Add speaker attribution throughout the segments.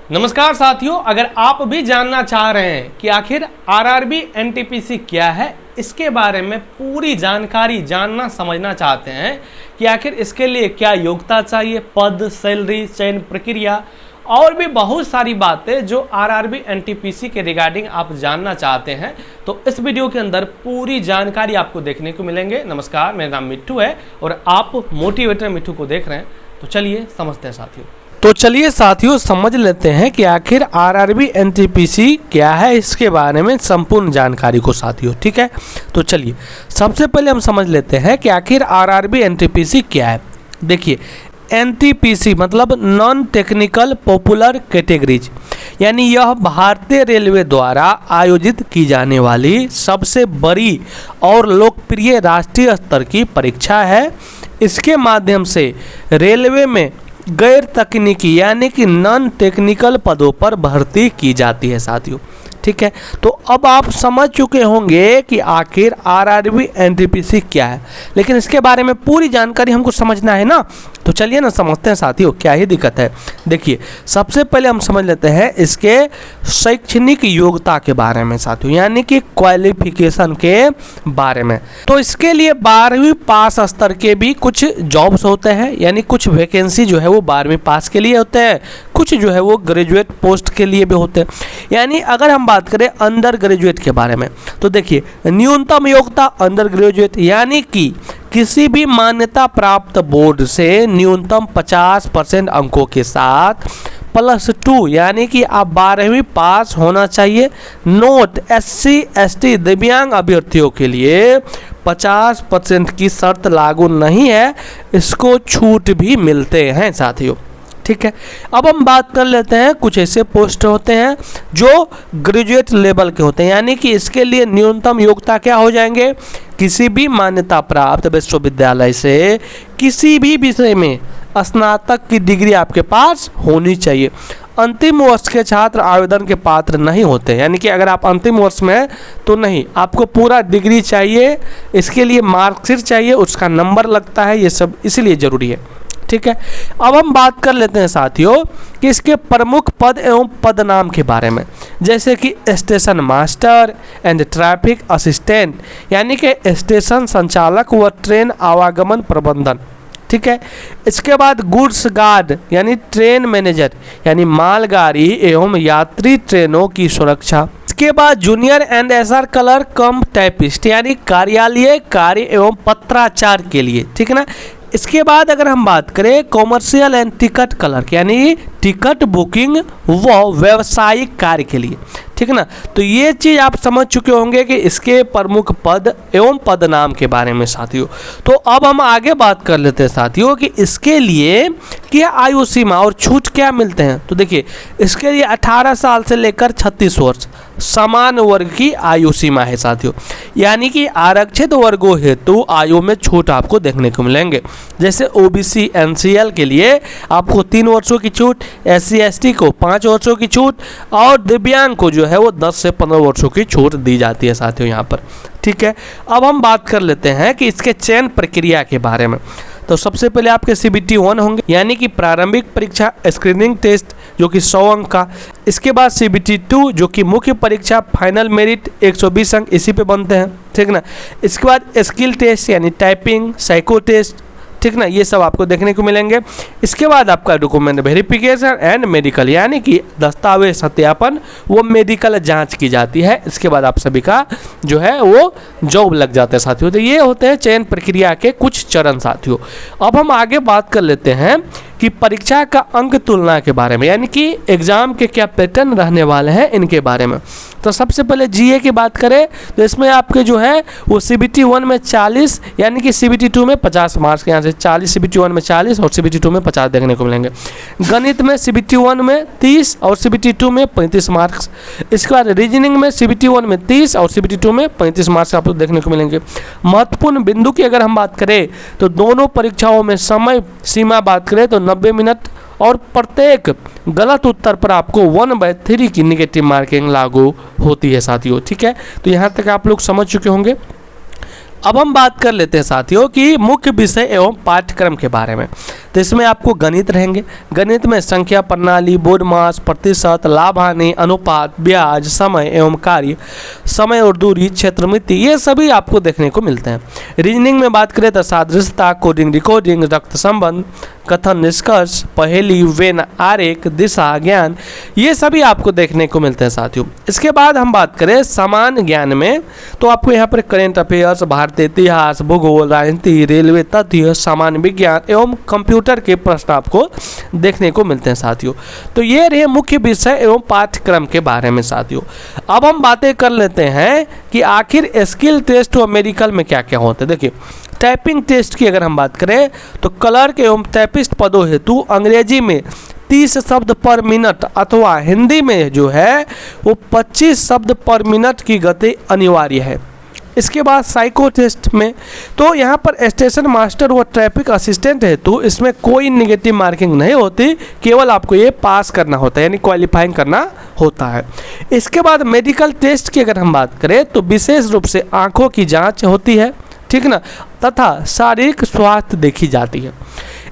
Speaker 1: नमस्कार साथियों, अगर आप भी जानना चाह रहे हैं कि आखिर आरआरबी एनटीपीसी क्या है, इसके बारे में पूरी जानकारी जानना समझना चाहते हैं कि आखिर इसके लिए क्या योग्यता चाहिए, पद, सैलरी, चयन प्रक्रिया और भी बहुत सारी बातें जो आरआरबी एनटीपीसी के रिगार्डिंग आप जानना चाहते हैं, तो इस वीडियो के अंदर पूरी जानकारी आपको देखने को मिलेंगे। नमस्कार, मेरा नाम मिट्टू है और आप मोटिवेटर मिट्टू को देख रहे हैं। तो चलिए साथियों समझ लेते हैं कि आखिर आरआरबी एनटीपीसी क्या है, इसके बारे में संपूर्ण जानकारी को साथियों। ठीक है, तो चलिए सबसे पहले हम समझ लेते हैं कि आखिर आरआरबी एनटीपीसी क्या है। देखिए, एनटीपीसी मतलब नॉन टेक्निकल पॉपुलर कैटेगरीज, यानी यह भारतीय रेलवे द्वारा आयोजित की जाने वाली सबसे बड़ी और लोकप्रिय राष्ट्रीय स्तर की परीक्षा है। इसके माध्यम से रेलवे में गैर तकनीकी यानी कि नॉन टेक्निकल पदों पर भर्ती की जाती है साथियों। ठीक है, तो अब आप समझ चुके होंगे कि आखिर आरआरबी एनटीपीसी क्या है, लेकिन इसके बारे में पूरी जानकारी हमको समझना है ना। तो चलिए ना समझते हैं साथियों, क्या ही दिक्कत है। देखिए, सबसे पहले हम समझ लेते हैं इसके शैक्षणिक योग्यता के बारे में साथियों, यानी कि क्वालिफिकेशन के बारे में। तो इसके लिए 12वीं पास स्तर के भी कुछ जॉब्स होते हैं, यानी कुछ वैकेंसी जो है वो 12वीं पास के लिए होते हैं, कुछ जो है वो ग्रेजुएट पोस्ट के लिए भी होते हैं। यानी अगर हम बात करें अंडर ग्रेजुएट के बारे में, तो देखिए न्यूनतम योग्यता अंडर ग्रेजुएट, यानी कि किसी भी मान्यता प्राप्त बोर्ड से न्यूनतम 50% अंकों के साथ +2, यानी कि आप 12वीं पास होना चाहिए। नोट SC ST दिव्यांग अभ्यर्थियों के लिए 50% की शर्त लागू नहीं है, इसको छूट भी मिलते हैं साथियों। ठीक है, अब हम बात कर लेते हैं कुछ ऐसे पोस्ट होते हैं जो ग्रेजुएट लेवल के होते हैं, यानी कि इसके लिए न्यूनतम योग्यता क्या हो जाएंगे, किसी भी मान्यता प्राप्त विश्वविद्यालय से किसी भी विषय में स्नातक की डिग्री आपके पास होनी चाहिए। अंतिम वर्ष के छात्र आवेदन के पात्र नहीं होते, यानी कि अगर आप अंतिम वर्ष में हैं तो नहीं, आपको पूरा डिग्री चाहिए। इसके लिए मार्कशीट चाहिए, उसका नंबर लगता है, ये सब इसलिए ज़रूरी है। ठीक है, अब हम बात कर लेते हैं साथियों कि इसके प्रमुख पद एवं पदनाम के बारे में, जैसे कि station master and traffic assistant, यानी कि स्टेशन संचालक व ट्रेन आवागमन प्रबंधन। ठीक है, इसके बाद गुड्स गार्ड यानी ट्रेन मैनेजर, यानी मालगाड़ी एवं यात्री ट्रेनों की सुरक्षा। इसके बाद junior and SR colour come typist, यानी कार्यालय कार्य एवं पत्राचार के लिए। ठीक है ना। इसके बाद अगर हम बात करें कॉमर्शियल एंड टिकट क्लर्क, यानी टिकट बुकिंग व व्यावसायिक कार्य के लिए। ठीक है ना, तो ये चीज़ आप समझ चुके होंगे कि इसके प्रमुख पद एवं पदनाम के बारे में साथियों। तो अब हम आगे बात कर लेते हैं साथियों कि इसके लिए क्या आयु सीमा और छूट क्या मिलते हैं। तो देखिए, इसके लिए 18 साल से लेकर 36 वर्ष समान वर्ग की आयु सीमा है साथियों, यानी कि आरक्षित वर्गों हेतु आयु में छूट आपको देखने को मिलेंगे। जैसे OBC NCL के लिए आपको 3 वर्षों की छूट, SC ST को 5 वर्षों की छूट और दिव्यांग को जो है वो 10 से 15 वर्षों की छूट दी जाती है साथियों यहाँ पर। ठीक है, अब हम बात कर लेते हैं कि इसके चयन प्रक्रिया के बारे में। तो सबसे पहले आपके CBT 1 होंगे, यानी कि प्रारंभिक परीक्षा स्क्रीनिंग टेस्ट जो कि 100 अंक का। इसके बाद CBT 2 जो कि मुख्य परीक्षा फाइनल मेरिट 120 अंक इसी पे बनते हैं। ठीक ना। इसके बाद स्किल टेस्ट यानी टाइपिंग, साइको टेस्ट, ठीक ना, ये सब आपको देखने को मिलेंगे। इसके बाद आपका डॉक्यूमेंट वेरिफिकेशन एंड मेडिकल, यानी कि दस्तावेज सत्यापन वो मेडिकल जांच की जाती है। इसके बाद आप सभी का जो है वो जॉब लग जाता है साथियों। तो ये होते हैं चयन प्रक्रिया के कुछ चरण साथियों। अब हम आगे बात कर लेते हैं कि परीक्षा का अंक तुलना के बारे में, यानी कि एग्जाम के क्या पैटर्न रहने वाले हैं इनके बारे में। तो सबसे पहले GA की बात करें तो इसमें आपके जो है वो CBT 1 में 40, यानी कि CBT 2 में 50 मार्क्स, यहाँ से 40 CBT 1 में 40 और CBT 2 में 50 देखने को मिलेंगे। गणित में CBT 1 में 30 और CBT 2 में 35 मार्क्स। इसके बाद रीजनिंग में CBT 1 में 30 और CBT 2 में 35 मार्क्स आपको देखने को मिलेंगे। महत्वपूर्ण बिंदु की अगर हम बात करें तो दोनों परीक्षाओं में समय सीमा बात करें तो 90 मिनट और प्रत्येक गलत उत्तर पर आपको 1/3 की निगेटिव मार्किंग लागू होती है साथियों। ठीक है, तो यहाँ तक आप लोग समझ चुके होंगे। अब हम बात कर लेते हैं साथियों कि मुख्य विषय एवं पाठ्यक्रम के बारे में। तो इसमें आपको गणित रहेंगे। गणित में संख्या प्रणाली, बोधमास, प्रतिशत, लाभ हानि, अनुपात, ब्याज, समय एवं कार्य, समय और दूरी, क्षेत्रमिति, ये सभी आपको देखने को मिलते हैं। रीजनिंग में बात करें तो सादृश्यता, कोडिंग डिकोडिंग, रक्त संबंध, कथन निष्कर्ष, पहेली, वेन आरेख, दिशा ज्ञान, ये सभी आपको देखने को मिलते हैं साथियों। इसके बाद हम बात करें सामान्य ज्ञान में तो आपको यहाँ पर करेंट अफेयर्स, भारतीय इतिहास, भूगोल, राजनीति, रेलवे तथ्य, सामान्य विज्ञान एवं कंप्यूटर के प्रश्न आपको देखने को मिलते हैं साथियों। तो ये रहे मुख्य विषय एवं पाठ्यक्रम के बारे में साथियों। अब हम बातें कर लेते हैं कि आखिर स्किल टेस्ट और मेडिकल में क्या क्या होते हैं। देखिए, टाइपिंग टेस्ट की अगर हम बात करें तो क्लर्क एवं टाइपिस्ट पदों हेतु अंग्रेजी में 30 शब्द पर मिनट अथवा हिंदी में जो है वो 25 शब्द पर मिनट की गति अनिवार्य है। इसके बाद साइको टेस्ट में तो यहाँ पर स्टेशन मास्टर व ट्रैफिक असिस्टेंट है तो इसमें कोई नेगेटिव मार्किंग नहीं होती, केवल आपको ये पास करना होता है यानी क्वालिफाइंग करना होता है। इसके बाद मेडिकल टेस्ट की अगर हम बात करें तो विशेष रूप से आँखों की जाँच होती है, ठीक ना, तथा शारीरिक स्वास्थ्य देखी जाती है।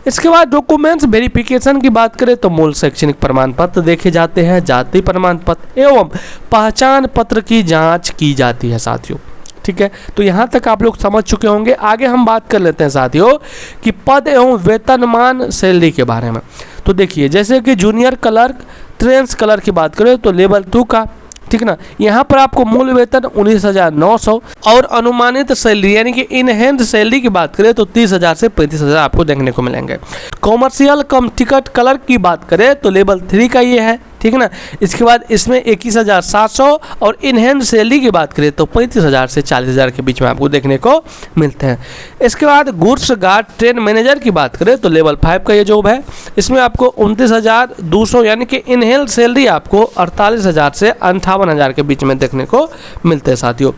Speaker 1: इसके बाद डॉक्यूमेंट्स वेरिफिकेशन की बात करें तो मूल शैक्षणिक प्रमाण पत्र देखे जाते हैं, जाति प्रमाण पत्र एवं पहचान पत्र की जांच की जाती है साथियों, ठीक है। तो यहाँ तक आप लोग समझ चुके होंगे। आगे हम बात कर लेते हैं साथियों कि पद एवं वेतनमान सैलरी के बारे में। तो देखिए, जैसे कि जूनियर क्लर्क, ट्रेंस क्लर्क की बात करें तो लेवल 2 का, ठीक ना, यहाँ पर आपको मूल वेतन 19,900 और अनुमानित सैलरी यानी कि इनहैंड सैलरी की बात करें तो 30,000 से 35,000 आपको देखने को मिलेंगे। कॉमर्शियल कम टिकट क्लर्क की बात करें तो लेवल 3 का ये है, ठीक ना। इसके बाद इसमें 21,700 और इनहैंड सैलरी की बात करें तो 35,000 से 40,000 के बीच में आपको देखने को मिलते हैं। इसके बाद गुड्स गार्ड ट्रेन मैनेजर की बात करें तो लेवल 5 का ये जॉब है, इसमें आपको 29,200 यानी कि इनहैंड सैलरी आपको 48,000 से 58,000 के बीच में देखने को मिलते हैं साथियों।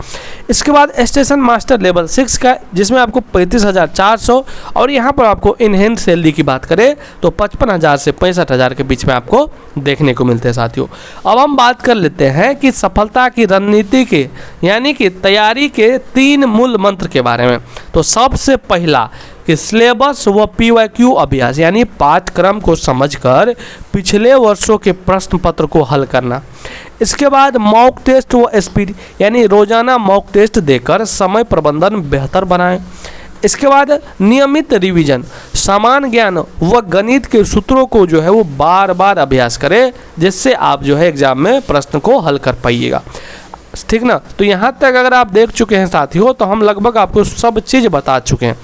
Speaker 1: इसके बाद स्टेशन मास्टर लेवल 6 का, जिसमें आपको 35,400 और यहाँ पर आपको इनहैंड सैलरी की बात करें तो 55,000 से 65,000 के बीच में आपको देखने को मिलते हैं साथियों। अब हम बात कर लेते हैं कि सफलता की रणनीति के यानी कि तैयारी के 3 मूल मंत्र के बारे में। तो सबसे पहला कि सिलेबस व PYQ अभ्यास यानी पाठ्यक्रम को समझकर पिछले वर्षों के प्रश्न पत्र को हल करना। इसके बाद मॉक टेस्ट व स्पीड यानी रोजाना मॉक टेस्ट देकर समय प्रबंधन बेहतर बनाएं। इसके बाद नियमित रिवीजन, सामान्य ज्ञान व गणित के सूत्रों को जो है वो बार बार अभ्यास करें, जिससे आप जो है एग्जाम में प्रश्न को हल कर पाइएगा, ठीक ना। तो यहाँ तक अगर आप देख चुके हैं साथियों तो हम लगभग आपको सब चीज़ बता चुके हैं।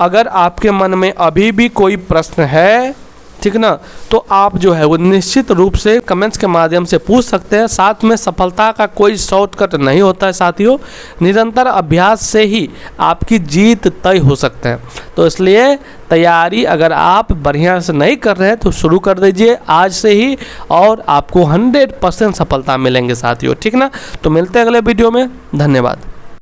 Speaker 1: अगर आपके मन में अभी भी कोई प्रश्न है, ठीक ना, तो आप जो है वो निश्चित रूप से कमेंट्स के माध्यम से पूछ सकते हैं। साथ में सफलता का कोई शॉर्टकट नहीं होता है साथियों, निरंतर अभ्यास से ही आपकी जीत तय हो सकते हैं। तो इसलिए तैयारी अगर आप बढ़िया से नहीं कर रहे हैं तो शुरू कर दीजिए आज से ही और आपको 100% सफलता मिलेंगे साथियों, ठीक ना। तो मिलते हैं अगले वीडियो में, धन्यवाद।